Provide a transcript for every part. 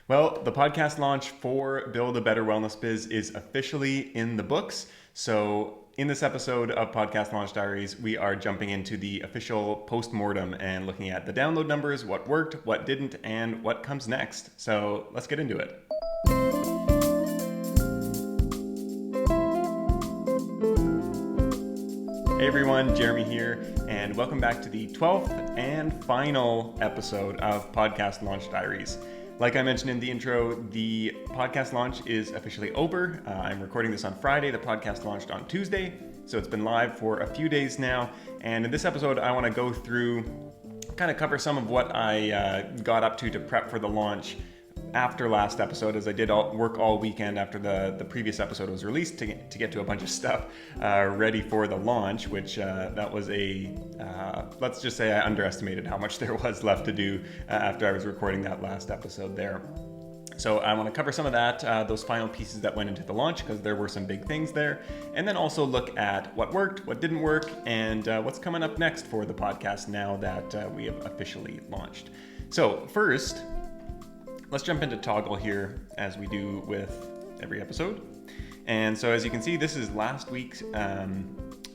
Well, the podcast launch for Build a Better Wellness Biz is officially in the books. So in this episode of Podcast Launch Diaries, we are jumping into the official post-mortem and looking at the download numbers, what worked, what didn't, and what comes next. So let's get into it. Hey everyone, Jeremy here, and welcome back to the 12th and final episode of Podcast Launch Diaries. Like I mentioned in the intro, the podcast launch is officially over. I'm recording this on Friday. The podcast launched on Tuesday, so it's been live for a few days now. And in this episode, I want to go through, kind of cover some of what I got up to prep for the launch after last episode, as I did work all weekend after the previous episode was released to get to a bunch of stuff ready for the launch, which that was let's just say I underestimated how much there was left to do after I was recording that last episode there. So I want to cover some of that, those final pieces that went into the launch, because there were some big things there, and then also look at what worked, what didn't work, and what's coming up next for the podcast now that we have officially launched. So first, let's jump into Toggle here, as we do with every episode. And so as you can see, this is last week's,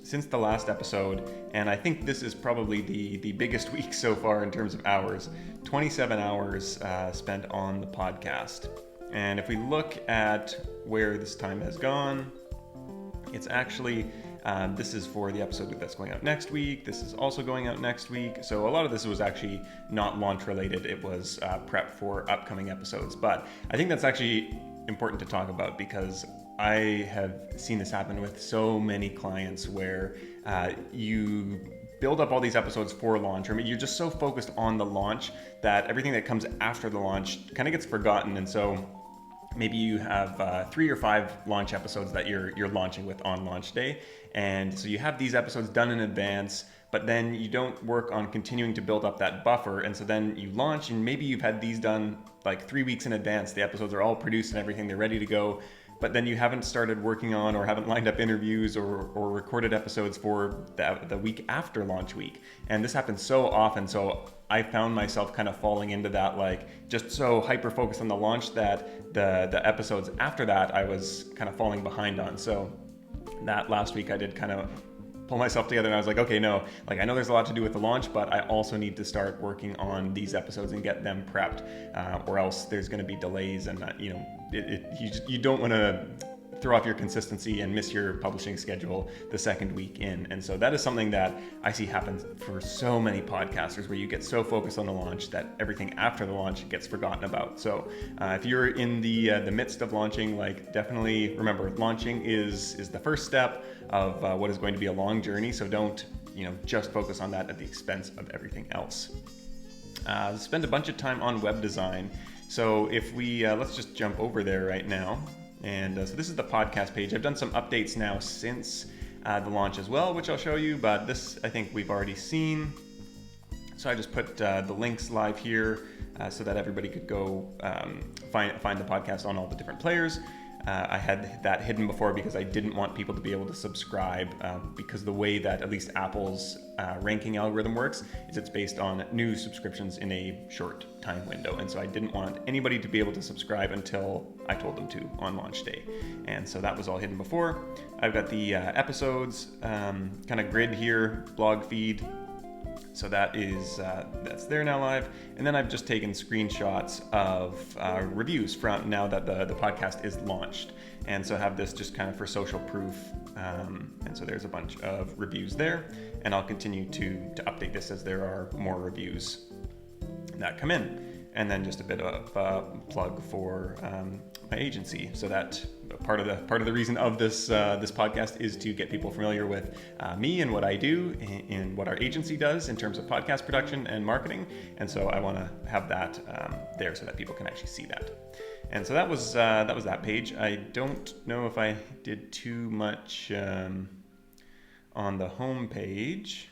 since the last episode, and I think this is probably the biggest week so far in terms of hours, 27 hours spent on the podcast. And if we look at where this time has gone, it's actually, this is for the episode that's going out next week. This is also going out next week. So a lot of this was actually not launch related. It was prep for upcoming episodes. But I think that's actually important to talk about, because I have seen this happen with so many clients where you build up all these episodes for launch, or you're just so focused on the launch that everything that comes after the launch kind of gets forgotten. And so maybe you have 3 or 5 launch episodes that you're launching with on launch day. And so you have these episodes done in advance, but then you don't work on continuing to build up that buffer. And so then you launch, and maybe you've had these done like 3 weeks in advance. The episodes are all produced and everything, they're ready to go. But then you haven't started working on, or haven't lined up interviews or recorded episodes for the week after launch week. And this happens so often. So I found myself kind of falling into that, like just so hyper focused on the launch that the episodes after that I was kind of falling behind on. So that last week I did kind of pull myself together, and I was like, okay, no, like I know there's a lot to do with the launch, but I also need to start working on these episodes and get them prepped, or else there's going to be delays, and you don't want to throw off your consistency and miss your publishing schedule the second week in. And so that is something that I see happens for so many podcasters, where you get so focused on the launch that everything after the launch gets forgotten about. So if you're in the midst of launching, like definitely remember, launching is the first step of what is going to be a long journey. So don't just focus on that at the expense of everything else. Spend a bunch of time on web design. So if we let's just jump over there right now. And so this is the podcast page. I've done some updates now since the launch as well, which I'll show you, but this I think we've already seen. So I just put the links live here so that everybody could go find the podcast on all the different players. I had that hidden before because I didn't want people to be able to subscribe, because the way that at least Apple's ranking algorithm works is it's based on new subscriptions in a short time window. And so I didn't want anybody to be able to subscribe until I told them to on launch day. And so that was all hidden before. I've got the episodes kind of grid here, blog feed. So that is that's there now live. And then I've just taken screenshots of reviews from now that the podcast is launched. And so I have this just kind of for social proof. And so there's a bunch of reviews there. And I'll continue to update this as there are more reviews that come in. And then just a bit of a plug for my agency, so that part of the reason of this podcast is to get people familiar with me and what I do and what our agency does in terms of podcast production and marketing. And so I want to have that there so that people can actually see that. And so that was that page. I don't know if I did too much on the home page.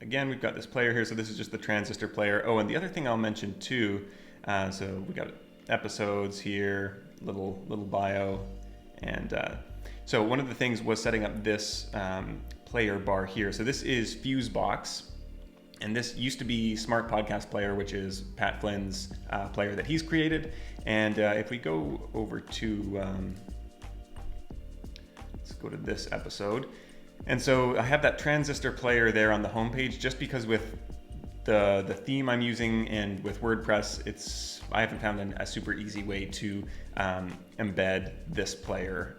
Again, we've got this player here, so this is just the transistor player. Oh, and the other thing I'll mention too, so we got episodes here, little bio, and so one of the things was setting up this player bar here. So this is Fusebox, And this used to be Smart Podcast Player, which is Pat Flynn's player that he's created. And if we go over to, let's go to this episode. And so I have that transistor player there on the homepage, just because with the theme I'm using and with WordPress, I haven't found a super easy way to embed this player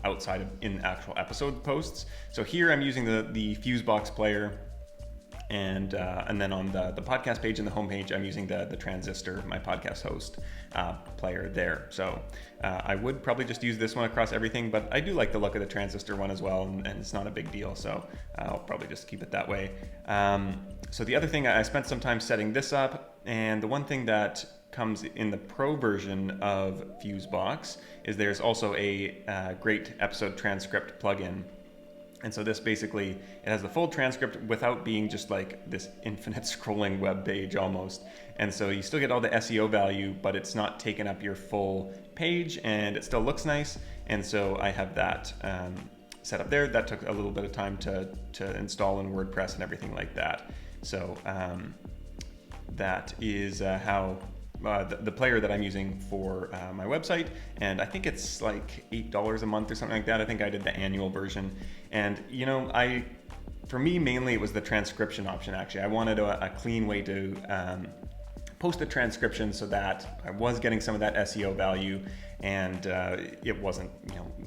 outside of in actual episode posts. So here I'm using the Fusebox player. And then on the podcast page and the homepage, I'm using the Transistor, my podcast host player there. So I would probably just use this one across everything, but I do like the look of the Transistor one as well, and it's not a big deal. So I'll probably just keep it that way. So the other thing, I spent some time setting this up, and the one thing that comes in the pro version of Fusebox is there's also a great episode transcript plugin. And so this basically, it has the full transcript without being just like this infinite scrolling web page almost. And so you still get all the SEO value, but it's not taking up your full page, and it still looks nice. And so I have that set up there. That took a little bit of time to install in WordPress and everything like that. So that is how the player that I'm using for my website, and I think it's like $8 a month or something like that. I think I did the annual version, and for me mainly it was the transcription option. Actually, I wanted a clean way to post a transcription so that I was getting some of that SEO value, and it wasn't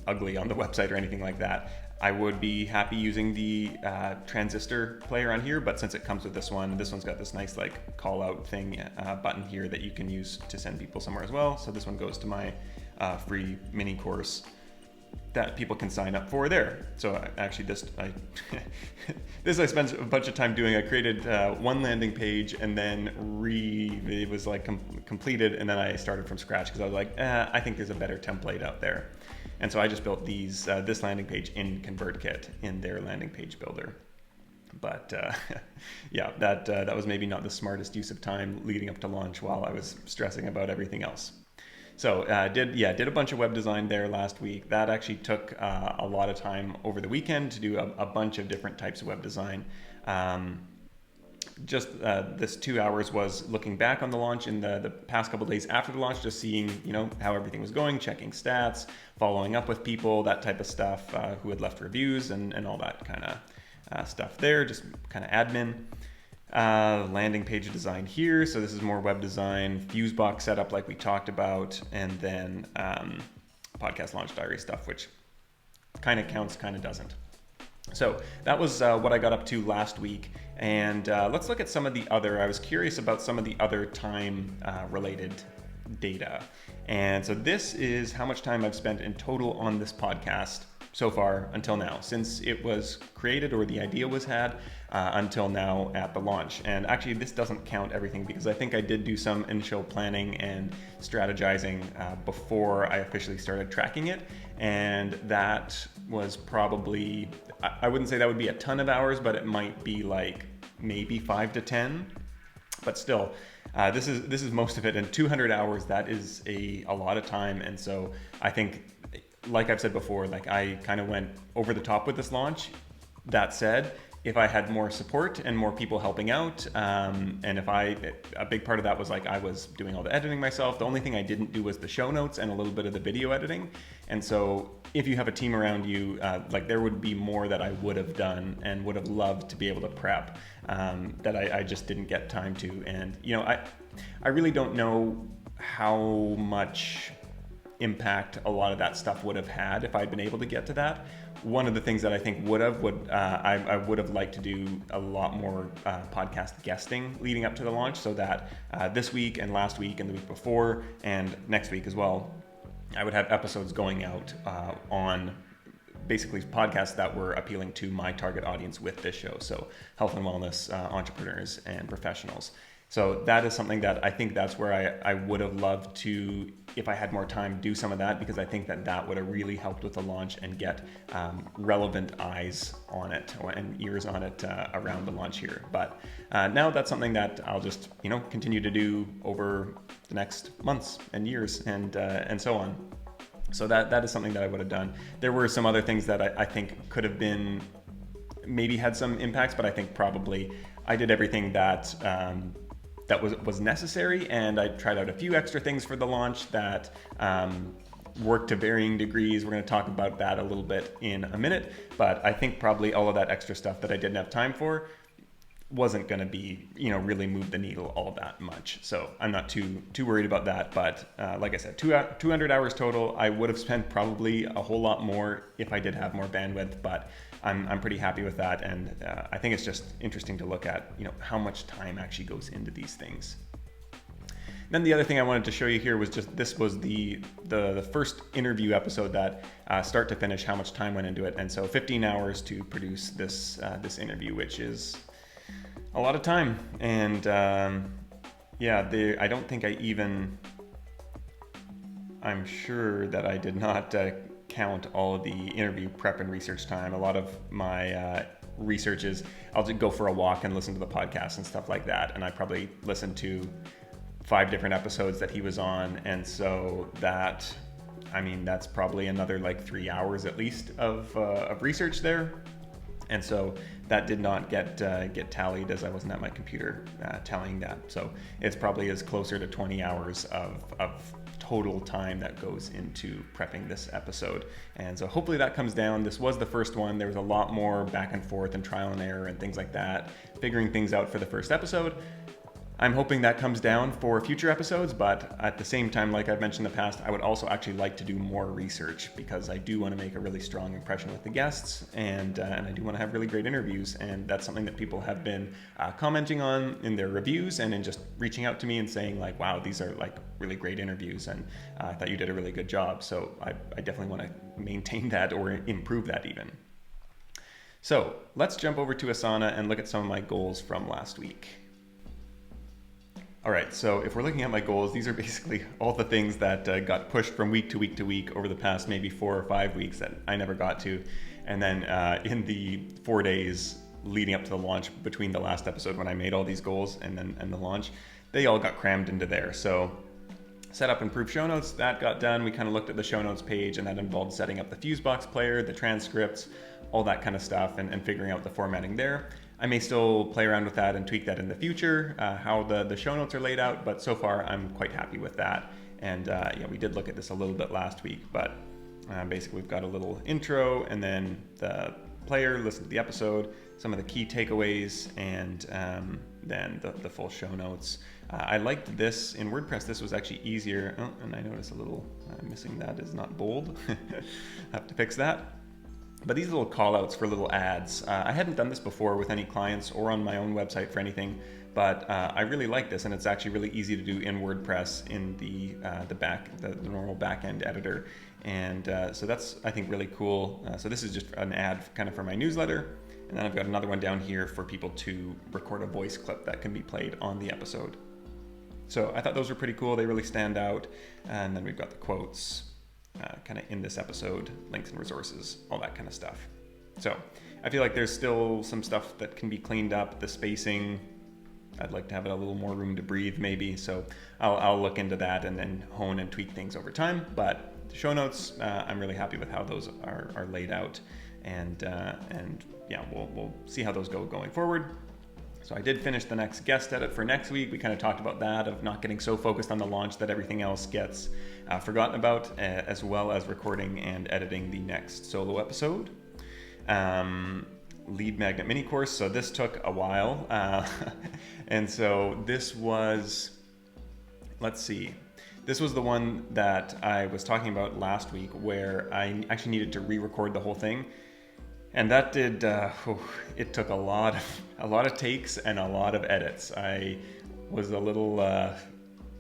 ugly on the website or anything like that. I would be happy using the transistor player on here, but since it comes with this one's got this nice like call out thing button here that you can use to send people somewhere as well. So this one goes to my free mini course that people can sign up for there. So actually this I spent a bunch of time doing. I created one landing page, and then it was like completed, and then I started from scratch because I was like, I think there's a better template out there. And so I just built this landing page in ConvertKit in their landing page builder. But yeah, that was maybe not the smartest use of time leading up to launch while I was stressing about everything else. So did a bunch of web design there last week. That actually took a lot of time over the weekend to do a bunch of different types of web design. This 2 hours was looking back on the launch in the past couple of days after the launch, just seeing how everything was going, checking stats, following up with people, that type of stuff, who had left reviews and all that kind of stuff there, just kind of admin. Landing page design here, so this is more web design, Fusebox setup like we talked about, and then Podcast Launch Diary stuff, which kind of counts, kind of doesn't. So that was what I got up to last week, and let's look at some of the other. I was curious about some of the other time related data, and so this is how much time I've spent in total on this podcast so far until now, since it was created or the idea was had until now at the launch. And actually this doesn't count everything, because I think I did do some initial planning and strategizing before I officially started tracking it, and that was probably, I wouldn't say that would be a ton of hours, but it might be like maybe 5 to 10, but still this is most of it, and 200 hours, that is a lot of time. And so I think, like I've said before, like I kind of went over the top with this launch. That said, if I had more support and more people helping out, and a big part of that was like I was doing all the editing myself. The only thing I didn't do was the show notes and a little bit of the video editing. And so if you have a team around you, like there would be more that I would have done and would have loved to be able to prep, that I just didn't get time to. And I really don't know how much impact a lot of that stuff would have had if I'd been able to get to that. One of the things that I think I would have liked to do a lot more podcast guesting leading up to the launch, so that this week and last week and the week before and next week as well, I would have episodes going out on basically podcasts that were appealing to my target audience with this show. So health and wellness, entrepreneurs and professionals. So that is something that I think that's where I would have loved to, if I had more time, do some of that, because I think that would have really helped with the launch and get relevant eyes on it and ears on it around the launch here. But now that's something that I'll just continue to do over the next months and years and so on. So that is something that I would have done. There were some other things that I think could have been maybe had some impacts, but I think probably I did everything that that was necessary, and I tried out a few extra things for the launch that worked to varying degrees. We're going to talk about that a little bit in a minute, but I think probably all of that extra stuff that I didn't have time for wasn't going to be, really move the needle all that much. So I'm not too worried about that. But like I said, 200 hours total. I would have spent probably a whole lot more if I did have more bandwidth, but I'm pretty happy with that. And I think it's just interesting to look at, how much time actually goes into these things. Then the other thing I wanted to show you here was just, this was the first interview episode that start to finish, how much time went into it. And so 15 hours to produce this interview, which is a lot of time. And I don't think I'm sure that I did not count all of the interview prep and research time. A lot of my research is, I'll just go for a walk and listen to the podcast and stuff like that. And I probably listened to 5 different episodes that he was on. And so that's probably another like 3 hours at least of research there. And so that did not get tallied, as I wasn't at my computer tallying that. So it's probably as closer to 20 hours of total time that goes into prepping this episode. And so hopefully that comes down. This was the first one. There was a lot more back and forth and trial and error and things like that, figuring things out for the first episode. I'm hoping that comes down for future episodes, but at the same time, like I've mentioned in the past, I would also actually like to do more research, because I do want to make a really strong impression with the guests, and I do want to have really great interviews, and that's something that people have been commenting on in their reviews and in just reaching out to me and saying like, wow, these are like really great interviews, and I thought you did a really good job. So I definitely want to maintain that or improve that even. So let's jump over to Asana and look at some of my goals from last week. All right, so if we're looking at my goals, these are basically all the things that got pushed from week to week to week over the past maybe 4 or 5 weeks that I never got to. And then in the 4 days leading up to the launch, between the last episode when I made all these goals and the launch, they all got crammed into there. So set up and improve show notes, that got done. We kind of looked at the show notes page, and that involved setting up the Fusebox player, the transcripts, all that kind of stuff, and figuring out the formatting there. I may still play around with that and tweak that in the future, how the show notes are laid out, but so far I'm quite happy with that. And we did look at this a little bit last week, but basically we've got a little intro, and then the player, listen to the episode, some of the key takeaways, and then the full show notes. I liked this in WordPress. This was actually easier. Oh, and I noticed a little missing, that is not bold. Have to fix that. But these little call outs for little ads, I hadn't done this before with any clients or on my own website for anything, but I really like this, and it's actually really easy to do in WordPress in the normal backend editor. And so that's, I think, really cool. So this is just an ad kind of for my newsletter. And then I've got another one down here for people to record a voice clip that can be played on the episode. So I thought those were pretty cool. They really stand out. And then we've got the quotes kind of in this episode, links and resources, all that kind of stuff. So I feel like there's still some stuff that can be cleaned up. The spacing, I'd like to have a little more room to breathe maybe. So I'll look into that and then hone and tweak things over time. But the show notes, I'm really happy with how those are laid out. And we'll see how those go going forward. So I did finish the next guest edit for next week. We kind of talked about that, of not getting so focused on the launch that everything else gets forgotten about, as well as recording and editing the next solo episode. Lead magnet mini course. So this took a while. And so this was, this was the one that I was talking about last week, where I actually needed to re-record the whole thing. And that did, it took a lot of takes and a lot of edits. I was a little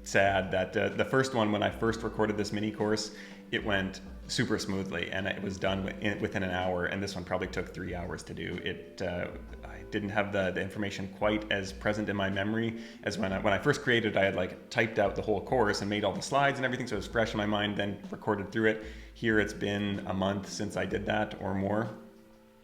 sad that the first one, when I first recorded this mini course, it went super smoothly and it was done within an hour. And this one probably took 3 hours to do. I didn't have the information quite as present in my memory as when I first created. I had like typed out the whole course and made all the slides and everything, so it was fresh in my mind, then recorded through it. Here it's been a month since I did that or more.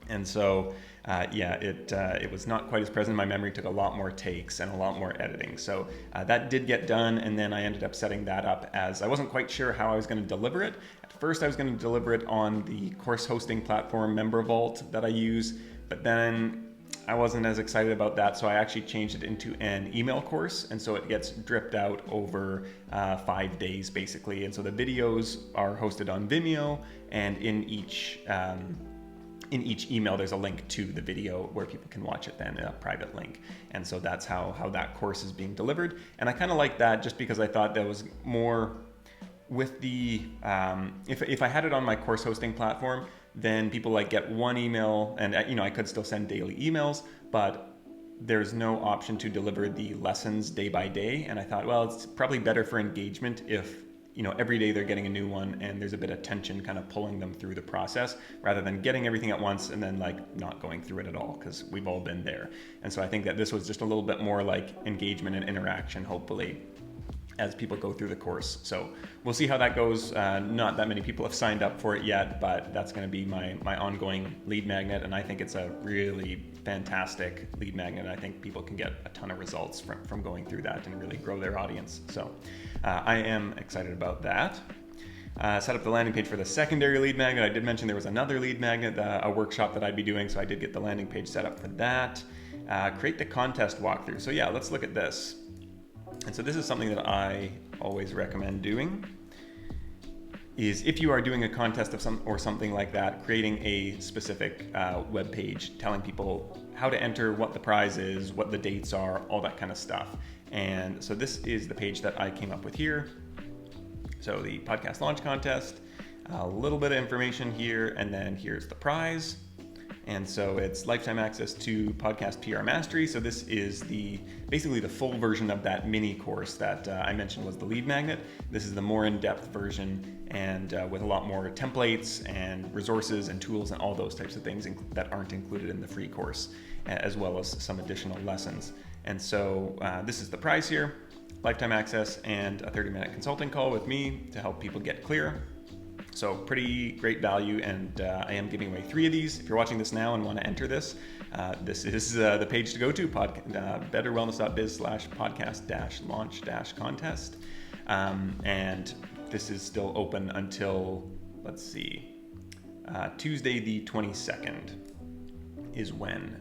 And so, it was not quite as present in my memory. It took a lot more takes and a lot more editing. So that did get done, and then I ended up setting that up as I wasn't quite sure how I was going to deliver it. At first, I was going to deliver it on the course hosting platform MemberVault that I use, but then I wasn't as excited about that, so I actually changed it into an email course, and so it gets dripped out over 5 days basically. And so the videos are hosted on Vimeo, and in each email there's a link to the video where people can watch it then, a private link. And so that's how that course is being delivered. And I kind of like that just because I thought that was more with the if I had it on my course hosting platform, then people like get one email, and I could still send daily emails, but there's no option to deliver the lessons day by day. And I thought, well, it's probably better for engagement if every day they're getting a new one and there's a bit of tension kind of pulling them through the process, rather than getting everything at once and then like not going through it at all, because we've all been there. And so I think that this was just a little bit more like engagement and interaction, hopefully, as people go through the course. So we'll see how that goes. Not that many people have signed up for it yet, but that's going to be my ongoing lead magnet. And I think it's a really fantastic lead magnet. I think people can get a ton of results from going through that and really grow their audience. So I am excited about that. Set up the landing page for the secondary lead magnet. I did mention there was another lead magnet, a workshop that I'd be doing. So I did get the landing page set up for that. Create the contest walkthrough. So yeah, let's look at this. And so this is something that I always recommend doing, is if you are doing a contest of something like that, creating a specific web page telling people how to enter, what the prize is, what the dates are, all that kind of stuff. And so this is the page that I came up with here. So the podcast launch contest, a little bit of information here, and then here's the prize. And so it's lifetime access to podcast PR mastery. So this is basically the full version of that mini course that I mentioned was the lead magnet. This is the more in-depth version, and with a lot more templates and resources and tools and all those types of things that aren't included in the free course, as well as some additional lessons. And so this is the prize here: lifetime access and a 30-minute consulting call with me to help people get clear. So pretty great value, and I am giving away 3 of these. If you're watching this now and want to enter this, this is the page to go to, betterwellness.biz/podcast-launch-contest. And this is still open until, Tuesday the 22nd is when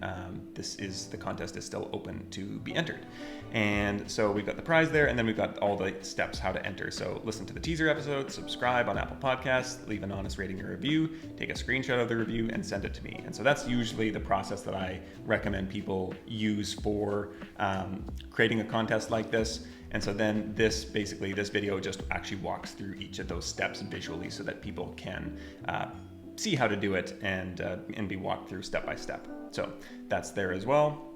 the contest is still open to be entered. And so we've got the prize there, and then we've got all the steps how to enter. So listen to the teaser episode, subscribe on Apple Podcasts, leave an honest rating or review, take a screenshot of the review, and send it to me. And so that's usually the process that I recommend people use for creating a contest like this. And so then this video just actually walks through each of those steps visually so that people can see how to do it and be walked through step by step. So that's there as well.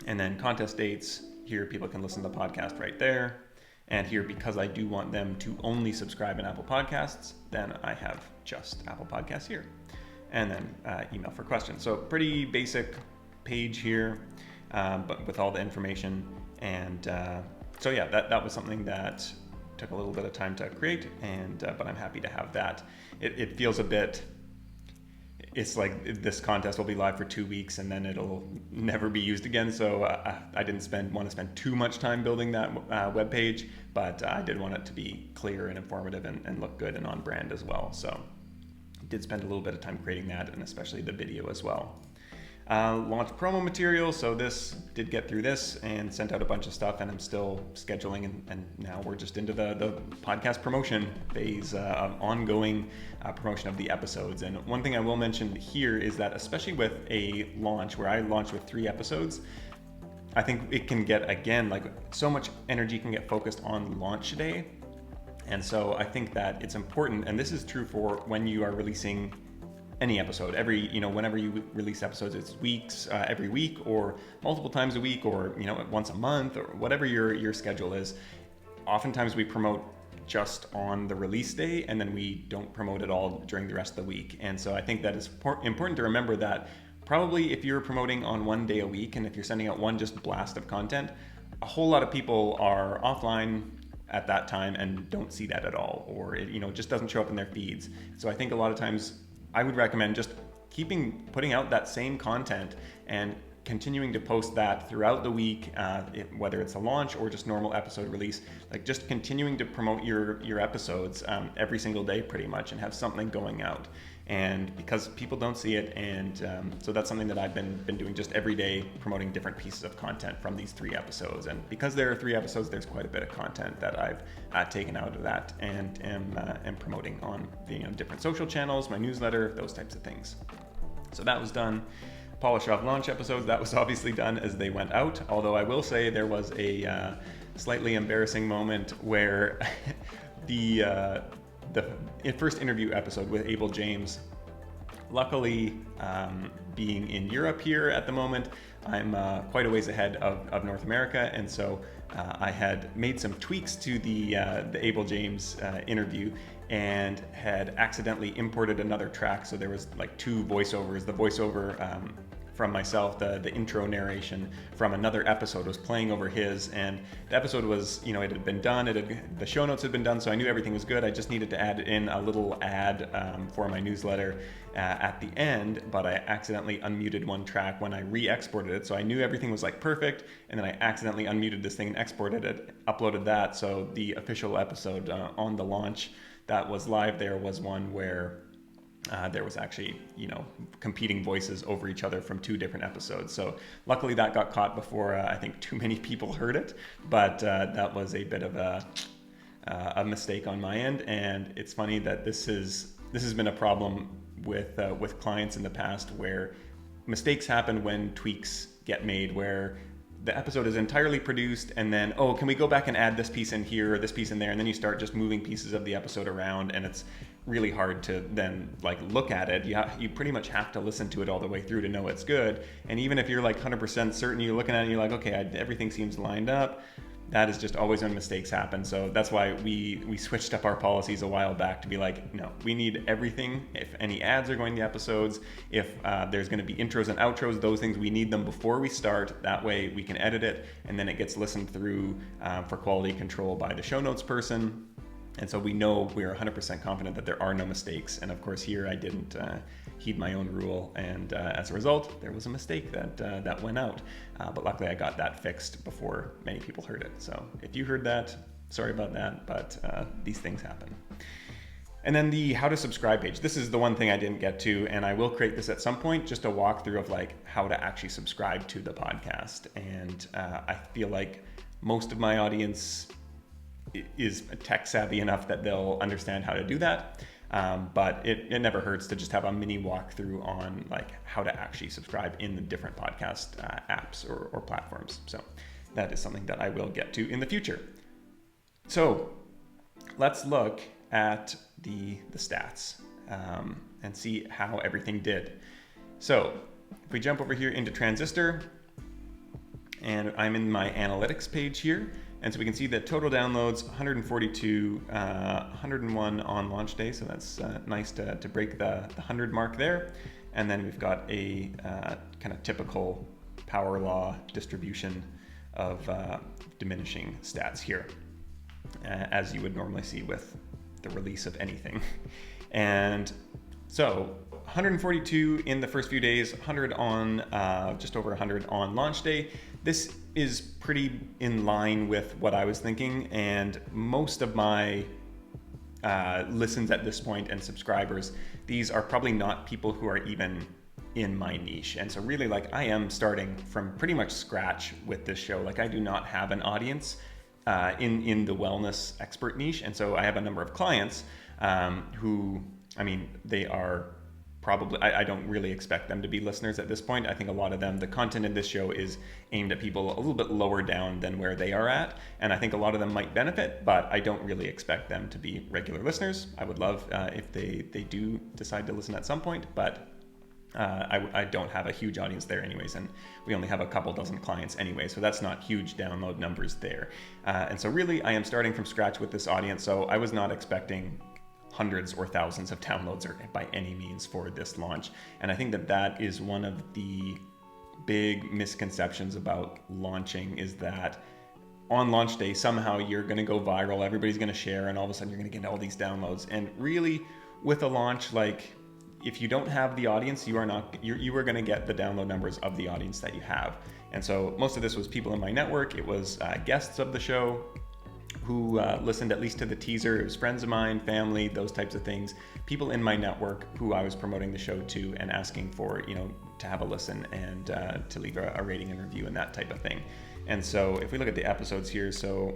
And then contest dates, here people can listen to the podcast right there. And here, because I do want them to only subscribe in Apple Podcasts, then I have just Apple Podcasts here. And then email for questions. So pretty basic page here, but with all the information. And so yeah, that was something that took a little bit of time to create, but I'm happy to have that. It feels a bit, it's like this contest will be live for 2 weeks and then it'll never be used again. So I didn't want to spend too much time building that web page, but I did want it to be clear and informative and look good and on brand as well. So I did spend a little bit of time creating that, and especially the video as well. Launch promo material. So this did get through this and sent out a bunch of stuff, and I'm still scheduling, and now we're just into the podcast promotion phase of ongoing promotion of the episodes. And one thing I will mention here is that, especially with a launch where I launch with 3 episodes, I think it can get, again, like so much energy can get focused on launch day. And so I think that it's important, and this is true for when you are releasing any episode. Whenever you release episodes, it's weeks, every week, or multiple times a week, or once a month, or whatever your schedule is. Oftentimes we promote just on the release day, and then we don't promote at all during the rest of the week. And so I think that it's important to remember that probably if you're promoting on one day a week, and if you're sending out one just blast of content, a whole lot of people are offline at that time and don't see that at all, or it just doesn't show up in their feeds. So I think a lot of times I would recommend just putting out that same content and continuing to post that throughout the week, whether it's a launch or just normal episode release, like just continuing to promote your episodes every single day pretty much, and have something going out. And because people don't see it, and so that's something that I've been doing just every day, promoting different pieces of content from these 3 episodes. And because there are 3 episodes, there's quite a bit of content that I've taken out of that and am promoting on the different social channels, my newsletter, those types of things. So that was done. Polish off launch episodes, that was obviously done as they went out. Although I will say there was a slightly embarrassing moment where the first interview episode with Abel James, luckily being in Europe here at the moment, I'm quite a ways ahead of North America, and so I had made some tweaks to the Abel James interview and had accidentally imported another track. So there was like 2 voiceovers. The voiceover from myself, the intro narration from another episode was playing over his, and the episode was, it had been done, the show notes had been done, so I knew everything was good. I just needed to add in a little ad for my newsletter at the end, but I accidentally unmuted one track when I re-exported it, so I knew everything was like perfect, and then I accidentally unmuted this thing and exported it, uploaded that. So the official episode on the launch that was live there was one where there was actually, competing voices over each other from 2 different episodes. So luckily that got caught before I think too many people heard it, but that was a bit of a mistake on my end. And it's funny that this has been a problem with clients in the past, where mistakes happen when tweaks get made, where the episode is entirely produced and then, can we go back and add this piece in here or this piece in there? And then you start just moving pieces of the episode around, and it's really hard to then look at it. You pretty much have to listen to it all the way through to know it's good. And even if you're 100% certain, you're looking at it and you're like, okay, everything seems lined up. That is just always when mistakes happen. So that's why we switched up our policies a while back to be like, no, we need everything. If any ads are going to episodes, if there's going to be intros and outros, those things, we need them before we start. That way we can edit it, and then it gets listened through for quality control by the show notes person. And so we know we're 100% confident that there are no mistakes. And of course here I didn't heed my own rule, and as a result there was a mistake that went out, but luckily I got that fixed before many people heard it. So if you heard that, sorry about that, but these things happen. And then the how to subscribe page. This is the one thing I didn't get to, and I will create this at some point, just a walkthrough of how to actually subscribe to the podcast. And I feel like most of my audience is tech savvy enough that they'll understand how to do that. But it never hurts to just have a mini walkthrough on how to actually subscribe in the different podcast apps or platforms. So that is something that I will get to in the future. So let's look at the stats and see how everything did. So if we jump over here into Transistor, and I'm in my analytics page here. And so we can see that total downloads, 142, 101 on launch day. So that's nice to break the 100 mark there. And then we've got a kind of typical power law distribution of diminishing stats here, as you would normally see with the release of anything. And so 142 in the first few days, 100 on, just over 100 on launch day. This is pretty in line with what I was thinking, and most of my listens at this point and subscribers, these are probably not people who are even in my niche. And so really I am starting from pretty much scratch with this show. I do not have an audience in the wellness expert niche. And so I have a number of clients who, they are probably, I don't really expect them to be listeners at this point. I think a lot of them, the content in this show is aimed at people a little bit lower down than where they are at. And I think a lot of them might benefit, but I don't really expect them to be regular listeners. I would love if they do decide to listen at some point, but I don't have a huge audience there anyways. And we only have a couple dozen clients anyway, so that's not huge download numbers there. And so really I am starting from scratch with this audience. So I was not expecting hundreds or thousands of downloads or by any means for this launch. And I think that is one of the big misconceptions about launching, is that on launch day, somehow you're going to go viral, everybody's going to share, and all of a sudden you're going to get all these downloads. And really with a launch, if you don't have the audience, you are going to get the download numbers of the audience that you have. And so most of this was people in my network. It was guests of the show who listened at least to the teaser. It was friends of mine, family, those types of things. People in my network who I was promoting the show to and asking for, to have a listen and to leave a rating and review and that type of thing. And so if we look at the episodes here, so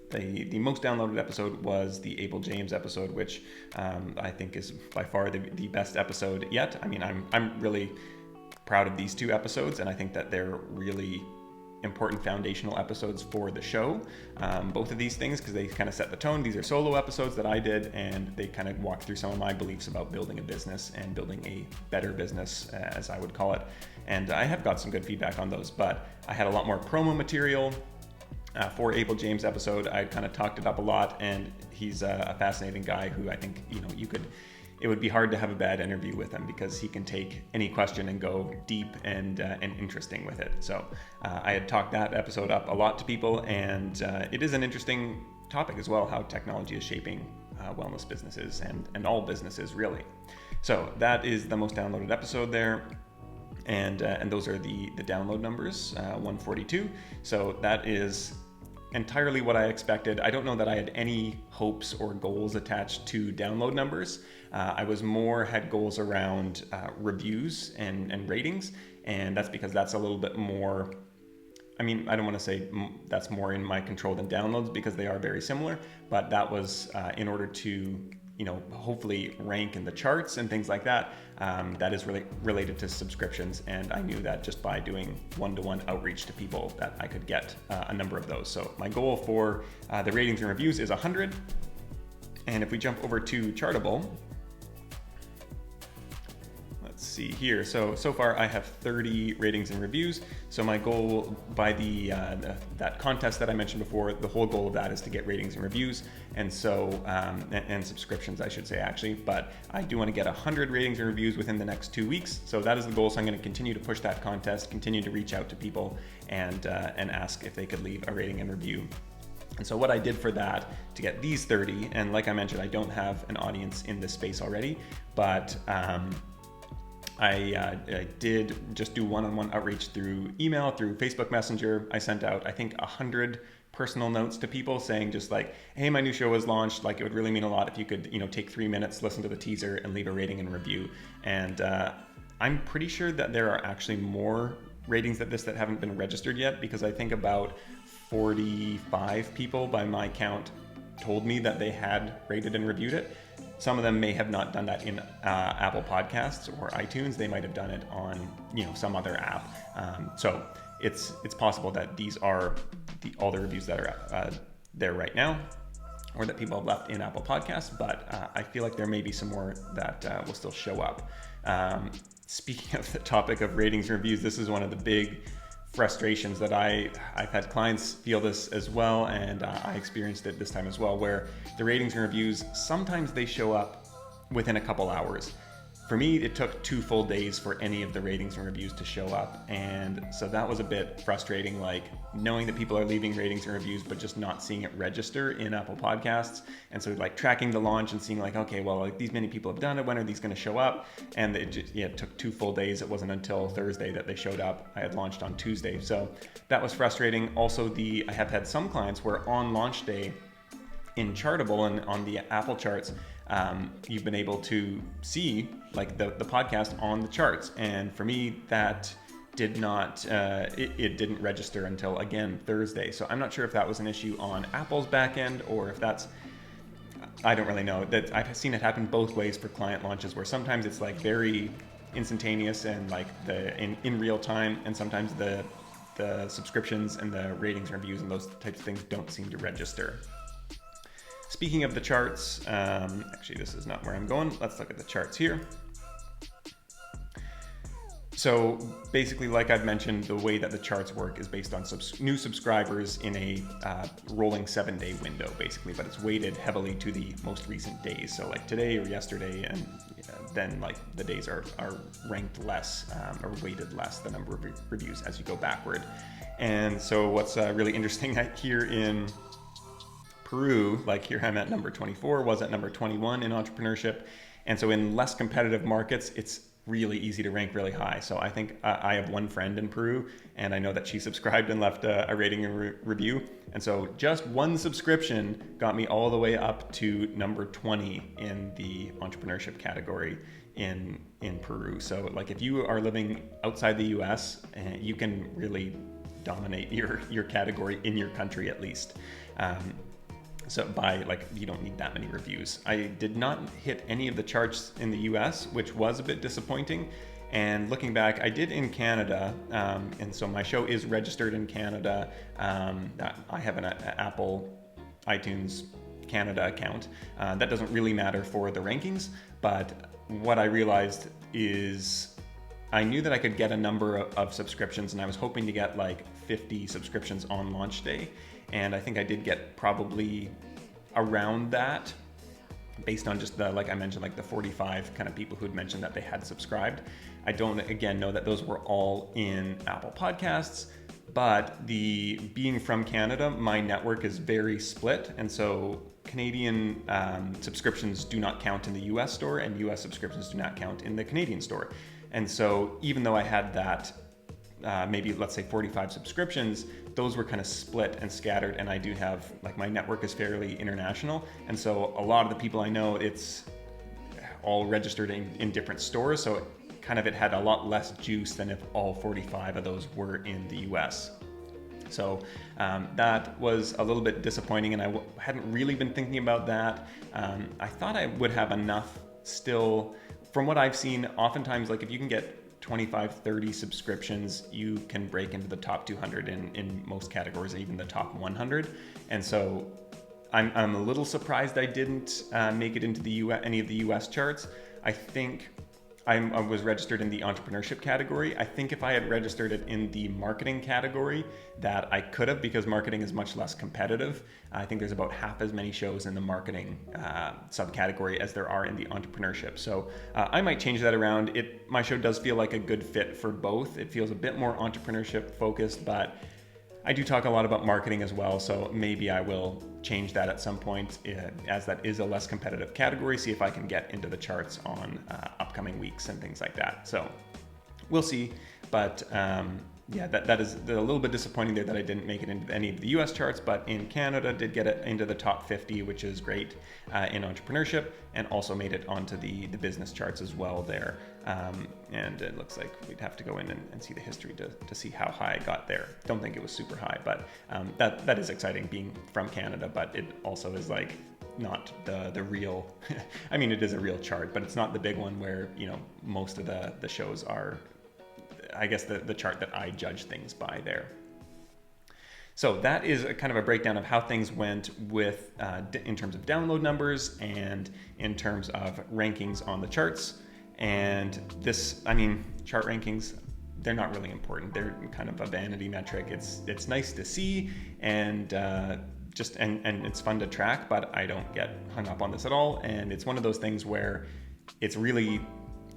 the most downloaded episode was the Abel James episode, which I think is by far the best episode yet. I mean, I'm really proud of these two episodes, and I think that they're really important foundational episodes for the show, both of these things, because they kind of set the tone. These are solo episodes that I did, and they kind of walk through some of my beliefs about building a business and building a better business, as I would call it. And I have got some good feedback on those, but I had a lot more promo material for Abel James episode. I kind of talked it up a lot, and he's a fascinating guy who I think, it would be hard to have a bad interview with him, because he can take any question and go deep and interesting with it. So I had talked that episode up a lot to people, and it is an interesting topic as well, how technology is shaping wellness businesses and all businesses really. So that is the most downloaded episode there. And those are the download numbers, 142. So that is entirely what I expected. I don't know that I had any hopes or goals attached to download numbers. I was had goals around reviews and ratings, and that's because that's a little bit more, I don't want to say that's more in my control than downloads, because they are very similar, but that was in order to hopefully rank in the charts and things like that. That is really related to subscriptions, and I knew that just by doing one-to-one outreach to people that I could get a number of those. So my goal for the ratings and reviews is 100. And if we jump over to Chartable, let's see here. So far I have 30 ratings and reviews. So my goal by that contest that I mentioned before, the whole goal of that is to get ratings and reviews. And so, and subscriptions, I should say, actually, but I do want to get 100 ratings and reviews within the next 2 weeks. So that is the goal. So I'm going to continue to push that contest, continue to reach out to people and ask if they could leave a rating and review. And so what I did for that to get these 30, and like I mentioned, I don't have an audience in this space already, but I did just do one-on-one outreach through email, through Facebook Messenger. I sent out, I think, 100 personal notes to people saying just like, hey, my new show was launched. Like, it would really mean a lot if you could, take 3 minutes, listen to the teaser, and leave a rating and review. And I'm pretty sure that there are actually more ratings that haven't been registered yet, because I think about 45 people by my count told me that they had rated and reviewed it. Some of them may have not done that in Apple Podcasts or iTunes. They might have done it on some other app. So it's possible that these are all the reviews that are there right now, or that people have left in Apple Podcasts. But I feel like there may be some more that will still show up. Speaking of the topic of ratings and reviews, this is one of the big frustrations that I've had clients feel this as well, and I experienced it this time as well, where the ratings and reviews, sometimes they show up within a couple hours. For me, it took 2 full days for any of the ratings and reviews to show up, and so that was a bit frustrating, like knowing that people are leaving ratings and reviews but just not seeing it register in Apple Podcasts. And so like tracking the launch and seeing like, okay, well, like these many people have done it, when are these going to show up? And it took 2 full days. It wasn't until Thursday that they showed up. I had launched on Tuesday, so that was frustrating. Also, I have had some clients where on launch day in Chartable and on the Apple charts, you've been able to see like the podcast on the charts, and for me that did not it didn't register until again Thursday. So I'm not sure if that was an issue on Apple's back end, or if that's, I don't really know. That I've seen it happen both ways for client launches, where sometimes it's like very instantaneous and like in real time, and sometimes the subscriptions and the ratings and reviews and those types of things don't seem to register. Speaking of the charts, actually this is not where I'm going. Let's look at the charts here. So basically, like I've mentioned, the way that the charts work is based on new subscribers in a rolling 7-day window, basically, but it's weighted heavily to the most recent days. So like today or yesterday, and then like the days are ranked less or weighted less, the number of reviews as you go backward. And so what's really interesting here in Peru, like here I'm at number 24, was at number 21 in entrepreneurship. And so in less competitive markets, it's really easy to rank really high. So I think I have one friend in Peru, and I know that she subscribed and left a rating and review. And so just one subscription got me all the way up to number 20 in the entrepreneurship category in Peru. So like if you are living outside the US, you can really dominate your category in your country at least. So you don't need that many reviews. I did not hit any of the charts in the US, which was a bit disappointing. And looking back, I did in Canada, and so my show is registered in Canada. I have an Apple iTunes Canada account. That doesn't really matter for the rankings, but what I realized is I knew that I could get a number of subscriptions, and I was hoping to get like 50 subscriptions on launch day. And I think I did get probably around that based on just like I mentioned, like the 45 kind of people who'd mentioned that they had subscribed. I don't, again, know that those were all in Apple Podcasts, but being from Canada, my network is very split. And so Canadian subscriptions do not count in the US store, and US subscriptions do not count in the Canadian store. And so even though I had that, maybe let's say 45 subscriptions, those were kind of split and scattered, and I do have, like, my network is fairly international, and so a lot of the people I know, it's all registered in different stores, so it had a lot less juice than if all 45 of those were in the US. So that was a little bit disappointing, and I hadn't really been thinking about that. I thought I would have enough still. From what I've seen, oftentimes, like, if you can get 25, 30 subscriptions, you can break into the top 200 in most categories, even the top 100. And so I'm a little surprised I didn't make it into any of the US charts. I think I was registered in the entrepreneurship category. I think if I had registered it in the marketing category, that I could have, because marketing is much less competitive. I think there's about half as many shows in the marketing subcategory as there are in the entrepreneurship. So I might change that around. My show does feel like a good fit for both. It feels a bit more entrepreneurship focused, but I do talk a lot about marketing as well, so maybe I will change that at some point, as that is a less competitive category, see if I can get into the charts on upcoming weeks and things like that. So we'll see, but that is a little bit disappointing there that I didn't make it into any of the US charts, but in Canada did get it into the top 50, which is great in entrepreneurship, and also made it onto the business charts as well there. And it looks like we'd have to go in and see the history to see how high I got there. Don't think it was super high, but that is exciting being from Canada, but it also is like not the real, I mean, it is a real chart, but it's not the big one where, most of the shows are, I guess, the chart that I judge things by there. So that is a kind of a breakdown of how things went with in terms of download numbers and in terms of rankings on the charts. And chart rankings, they're not really important. They're kind of a vanity metric. It's nice to see, and and it's fun to track, but I don't get hung up on this at all. And it's one of those things where it's really,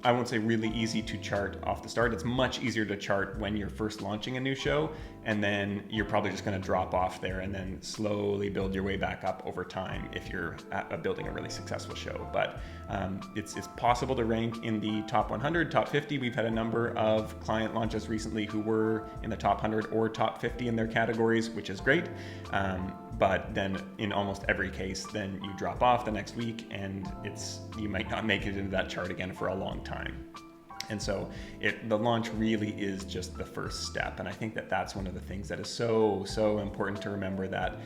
I won't say really easy to chart off the start. It's much easier to chart when you're first launching a new show, and then you're probably just going to drop off there and then slowly build your way back up over time if you're building a really successful show. But it's possible to rank in the top 100, top 50. We've had a number of client launches recently who were in the top 100 or top 50 in their categories, which is great. But then in almost every case, then you drop off the next week, and you might not make it into that chart again for a long time. And so the launch really is just the first step. And I think that that's one of the things that is so, so important to remember, that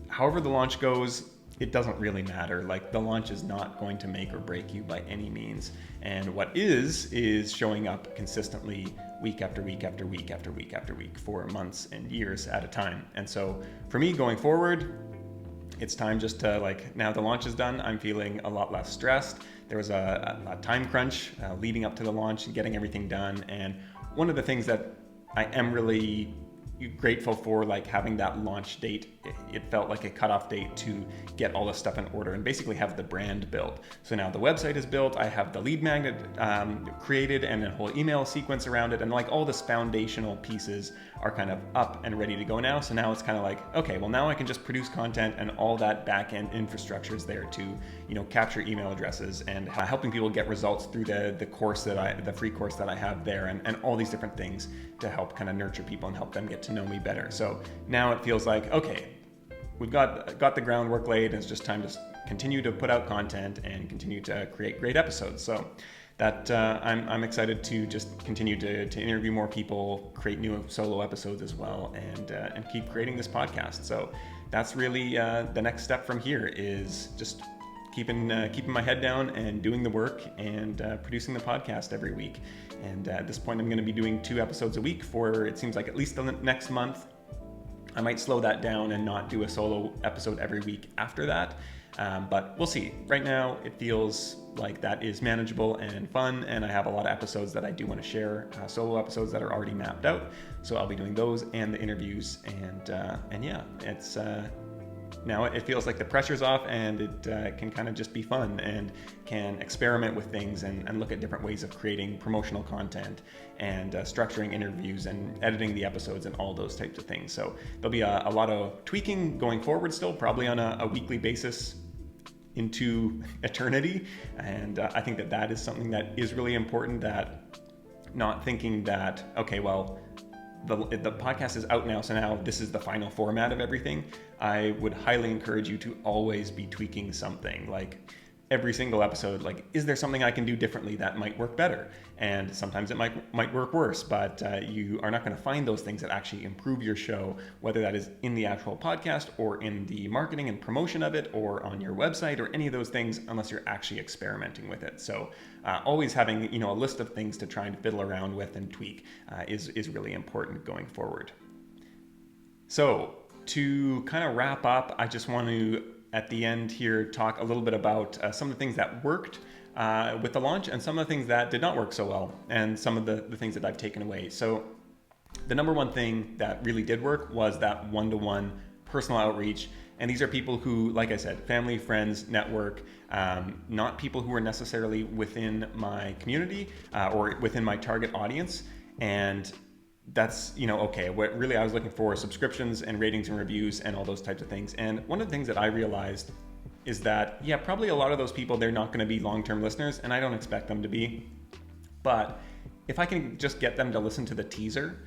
however the launch goes, it doesn't really matter. Like, the launch is not going to make or break you by any means. And what is showing up consistently week after week after week after week after week for months and years at a time. And so for me going forward, it's time just to, now the launch is done, I'm feeling a lot less stressed. There was a time crunch leading up to the launch and getting everything done. And one of the things that I am really grateful for, having that launch date it felt like a cutoff date to get all this stuff in order and basically have the brand built. So now the website is built, I have the lead magnet created and a whole email sequence around it, and like all this foundational pieces are kind of up and ready to go now. So now it's kind of like, okay, well now I can just produce content and all that back-end infrastructure is there to, capture email addresses and helping people get results through the course the free course that I have there, and all these different things to help kind of nurture people and help them get to know me better. So now it feels like, okay, we've got the groundwork laid, and it's just time to continue to put out content and continue to create great episodes. So that I'm excited to just continue to interview more people, create new solo episodes as well, and keep creating this podcast. So that's really the next step from here, is just keeping my head down and doing the work and producing the podcast every week. And at this point, I'm going to be doing 2 episodes a week for, it seems like, at least the next month. I might slow that down and not do a solo episode every week after that. But we'll see. Right now, it feels like that is manageable and fun, and I have a lot of episodes that I do want to share, solo episodes that are already mapped out. So I'll be doing those and the interviews, and yeah, it's now it feels like the pressure's off, and it can kind of just be fun, and can experiment with things and look at different ways of creating promotional content and structuring interviews and editing the episodes and all those types of things. So there'll be a lot of tweaking going forward still, probably on a weekly basis into eternity. And I think that is something that is really important, that not thinking that, okay, well, the podcast is out now, so now this is the final format of everything. I would highly encourage you to always be tweaking something. Like every single episode, like, is there something I can do differently that might work better? And sometimes it might work worse, but you are not going to find those things that actually improve your show, whether that is in the actual podcast or in the marketing and promotion of it or on your website or any of those things, unless you're actually experimenting with it. So always having a list of things to try and fiddle around with and tweak is really important going forward. So to kind of wrap up, I just want to, at the end here, talk a little bit about some of the things that worked with the launch and some of the things that did not work so well, and some of the things that I've taken away. So the number one thing that really did work was that one-to-one personal outreach. And these are people who, like I said, family, friends, network, not people who are necessarily within my community or within my target audience. And that's, okay, what really I was looking for is subscriptions and ratings and reviews and all those types of things. And one of the things that I realized is that, yeah, probably a lot of those people, they're not going to be long-term listeners, and I don't expect them to be. But if I can just get them to listen to the teaser,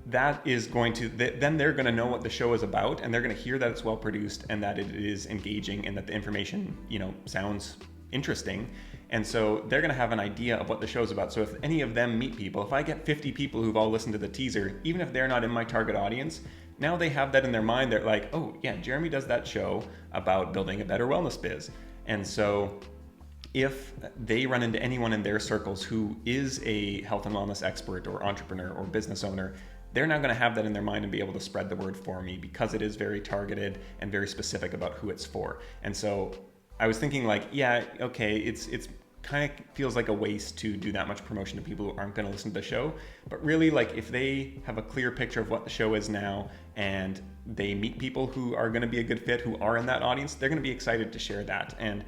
that is going to, then they're going to know what the show is about, and they're going to hear that it's well produced and that it is engaging and that the information, sounds interesting. And so they're going to have an idea of what the show's about. So if any of them meet people, if I get 50 people who've all listened to the teaser, even if they're not in my target audience, now they have that in their mind. They're like, oh yeah, Jeremy does that show about building a better wellness biz. And so if they run into anyone in their circles who is a health and wellness expert or entrepreneur or business owner, they're now going to have that in their mind and be able to spread the word for me, because it is very targeted and very specific about who it's for. And so I was thinking, like, yeah, okay, it's kind of feels like a waste to do that much promotion to people who aren't going to listen to the show. But really, like, if they have a clear picture of what the show is now and they meet people who are going to be a good fit, who are in that audience, they're going to be excited to share that. And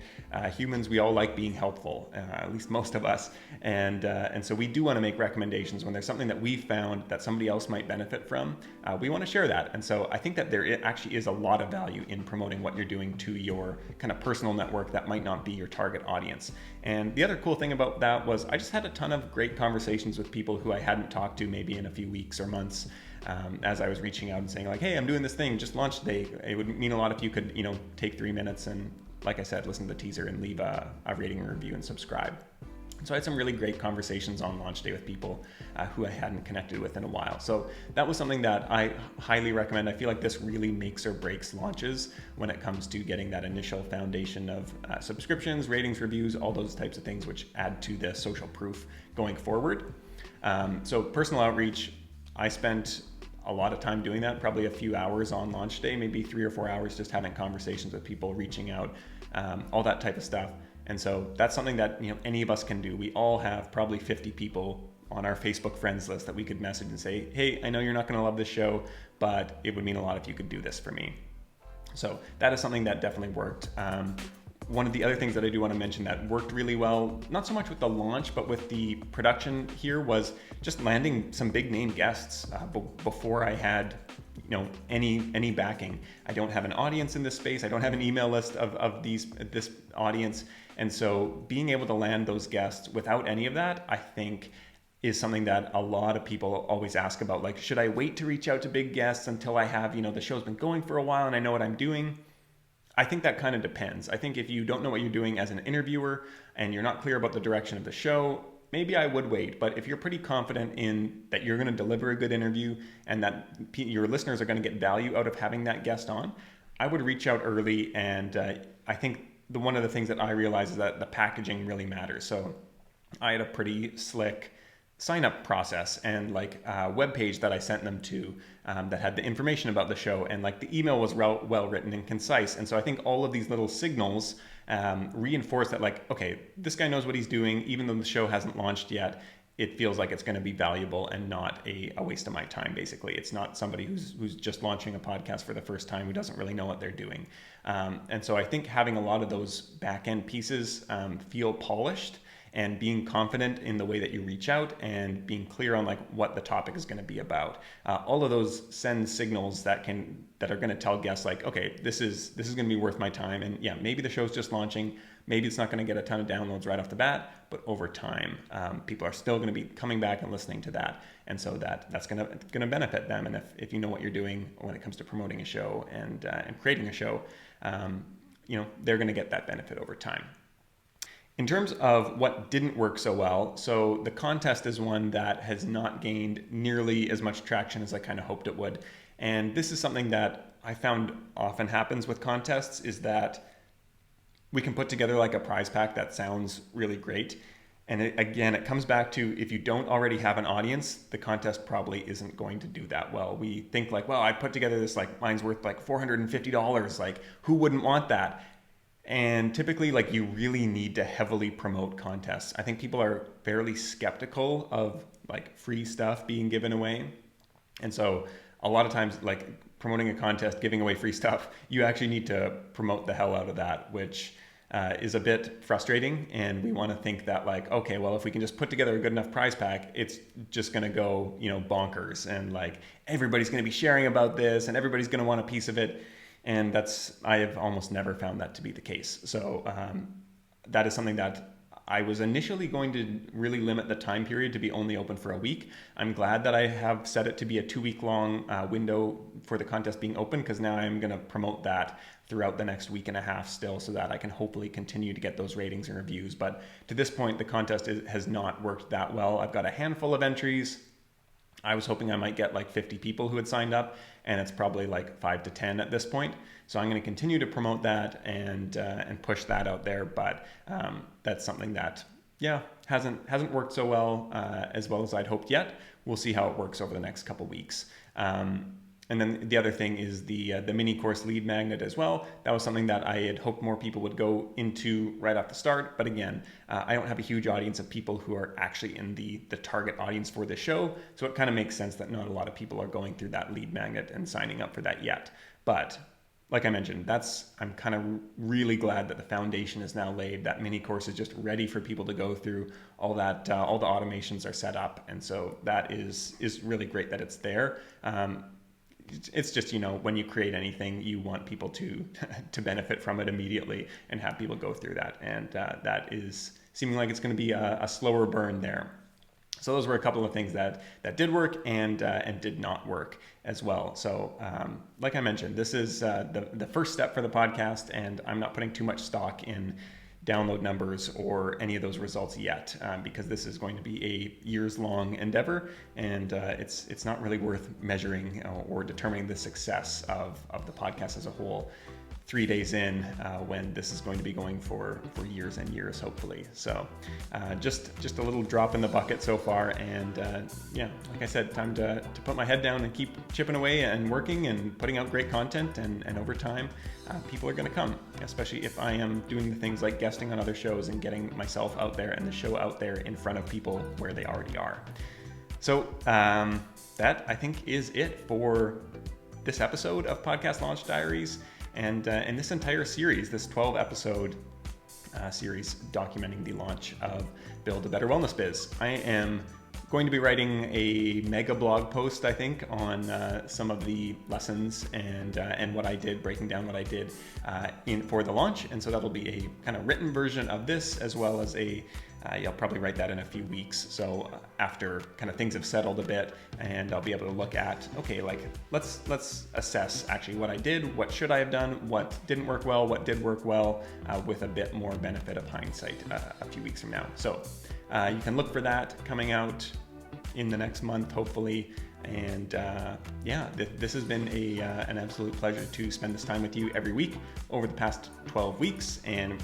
humans, we all like being helpful, at least most of us. And so we do want to make recommendations when there's something that we found that somebody else might benefit from. We want to share that. And so I think that there actually is a lot of value in promoting what you're doing to your kind of personal network that might not be your target audience. And the other cool thing about that was I just had a ton of great conversations with people who I hadn't talked to maybe in a few weeks or months. As I was reaching out and saying, like, hey, I'm doing this thing, just launched today. It would mean a lot if you could, take 3 minutes and, like I said, listen to the teaser and leave a rating and review and subscribe. So I had some really great conversations on launch day with people who I hadn't connected with in a while. So that was something that I highly recommend. I feel like this really makes or breaks launches when it comes to getting that initial foundation of subscriptions, ratings, reviews, all those types of things, which add to the social proof going forward. So personal outreach, I spent a lot of time doing that, probably a few hours on launch day, maybe 3 or 4 hours just having conversations with people, reaching out, all that type of stuff. And so that's something that any of us can do. We all have probably 50 people on our Facebook friends list that we could message and say, hey, I know you're not going to love this show, but it would mean a lot if you could do this for me. So that is something that definitely worked. One of the other things that I do want to mention that worked really well, not so much with the launch, but with the production here, was just landing some big name guests before I had any backing. I don't have an audience in this space. I don't have an email list of this audience. And so being able to land those guests without any of that, I think is something that a lot of people always ask about. Like, should I wait to reach out to big guests until I have, the show's been going for a while and I know what I'm doing? I think that kind of depends. I think if you don't know what you're doing as an interviewer and you're not clear about the direction of the show, maybe I would wait. But if you're pretty confident in that you're going to deliver a good interview and that your listeners are going to get value out of having that guest on, I would reach out early. And I think one of the things that I realized is that the packaging really matters. So I had a pretty slick sign-up process and like a web page that I sent them to that had the information about the show, and like the email was well written and concise. And so I think all of these little signals reinforce that, like, okay, this guy knows what he's doing. Even though the show hasn't launched yet, it feels like it's going to be valuable and not a waste of my time. Basically, it's not somebody who's just launching a podcast for the first time who doesn't really know what they're doing. And so I think having a lot of those back-end pieces feel polished, and being confident in the way that you reach out and being clear on like what the topic is going to be about. All of those send signals that are going to tell guests like, okay, this is going to be worth my time. And yeah, maybe the show's just launching. Maybe it's not going to get a ton of downloads right off the bat, but over time, people are still going to be coming back and listening to that. And so that's going to benefit them. And if you know what you're doing when it comes to promoting a show and creating a show, they're going to get that benefit over time. In terms of what didn't work so well, so the contest is one that has not gained nearly as much traction as I kind of hoped it would. And this is something that I found often happens with contests, is that we can put together like a prize pack that sounds really great. And it comes back to, if you don't already have an audience, the contest probably isn't going to do that well. We think like, well, I put together this, like, mine's worth like $450. Like, who wouldn't want that? And typically, like, you really need to heavily promote contests. I think people are fairly skeptical of like free stuff being given away. And so a lot of times, like, promoting a contest, giving away free stuff, you actually need to promote the hell out of that, which is a bit frustrating. And we want to think that, like, okay, well, if we can just put together a good enough prize pack, it's just going to go, bonkers. And like, everybody's going to be sharing about this and everybody's going to want a piece of it. And I have almost never found that to be the case. So that is something that I was initially going to really limit the time period to be only open for a week. I'm glad that I have set it to be a 2-week long window for the contest being open, because now I'm going to promote that throughout the next week and a half still, so that I can hopefully continue to get those ratings and reviews. But to this point, the contest has not worked that well. I've got a handful of entries. I was hoping I might get like 50 people who had signed up, and it's probably like 5 to 10 at this point. So I'm going to continue to promote that and push that out there. But that's something that, hasn't worked so well as I'd hoped yet. We'll see how it works over the next couple weeks. And then the other thing is the mini course lead magnet as well. That was something that I had hoped more people would go into right off the start. But again, I don't have a huge audience of people who are actually in the target audience for the show. So it kind of makes sense that not a lot of people are going through that lead magnet and signing up for that yet. But like I mentioned, I'm kind of really glad that the foundation is now laid. That mini course is just ready for people to go through. All the automations are set up. And so that is really great that it's there. It's just, when you create anything, you want people to benefit from it immediately and have people go through that. And that is seeming like it's going to be a slower burn there. So those were a couple of things that did work and did not work as well. So like I mentioned, this is the first step for the podcast, and I'm not putting too much stock in download numbers or any of those results yet, because this is going to be a years-long endeavor, and it's not really worth measuring or determining the success of the podcast as a whole 3 days in, when this is going to be going for years and years, hopefully. So just a little drop in the bucket so far, and like I said, time to put my head down and keep chipping away and working and putting out great content, and over time people are going to come, especially if I am doing the things like guesting on other shows and getting myself out there and the show out there in front of people where they already are. So that, I think, is it for this episode of Podcast Launch Diaries. and this entire series, this 12 episode series documenting the launch of Build a Better Wellness Biz. I am going to be writing a mega blog post, I think, on some of the lessons and what I did, breaking down what I did for the launch. And so that'll be a kind of written version of this, as well as you'll probably write that in a few weeks. So after kind of things have settled a bit, and I'll be able to look at, okay, like let's assess actually what I did, what should I have done, what didn't work well, what did work well, with a bit more benefit of hindsight a few weeks from now. So you can look for that coming out in the next month, hopefully. And this has been an absolute pleasure to spend this time with you every week over the past 12 weeks and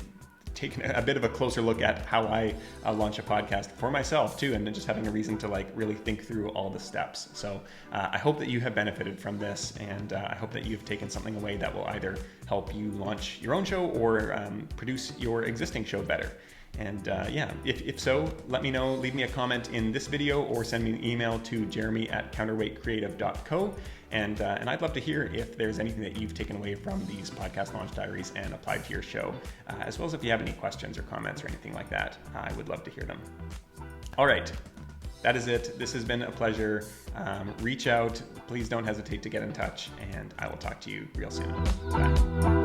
taking a bit of a closer look at how I launch a podcast for myself too, and then just having a reason to like really think through all the steps. So I hope that you have benefited from this, and I hope that you've taken something away that will either help you launch your own show or produce your existing show better. And if so, let me know, leave me a comment in this video or send me an email to jeremy@counterweightcreative.co. And I'd love to hear if there's anything that you've taken away from these podcast launch diaries and applied to your show, as well as if you have any questions or comments or anything like that. I would love to hear them. All right, that is it. This has been a pleasure. Reach out. Please don't hesitate to get in touch, and I will talk to you real soon. Bye.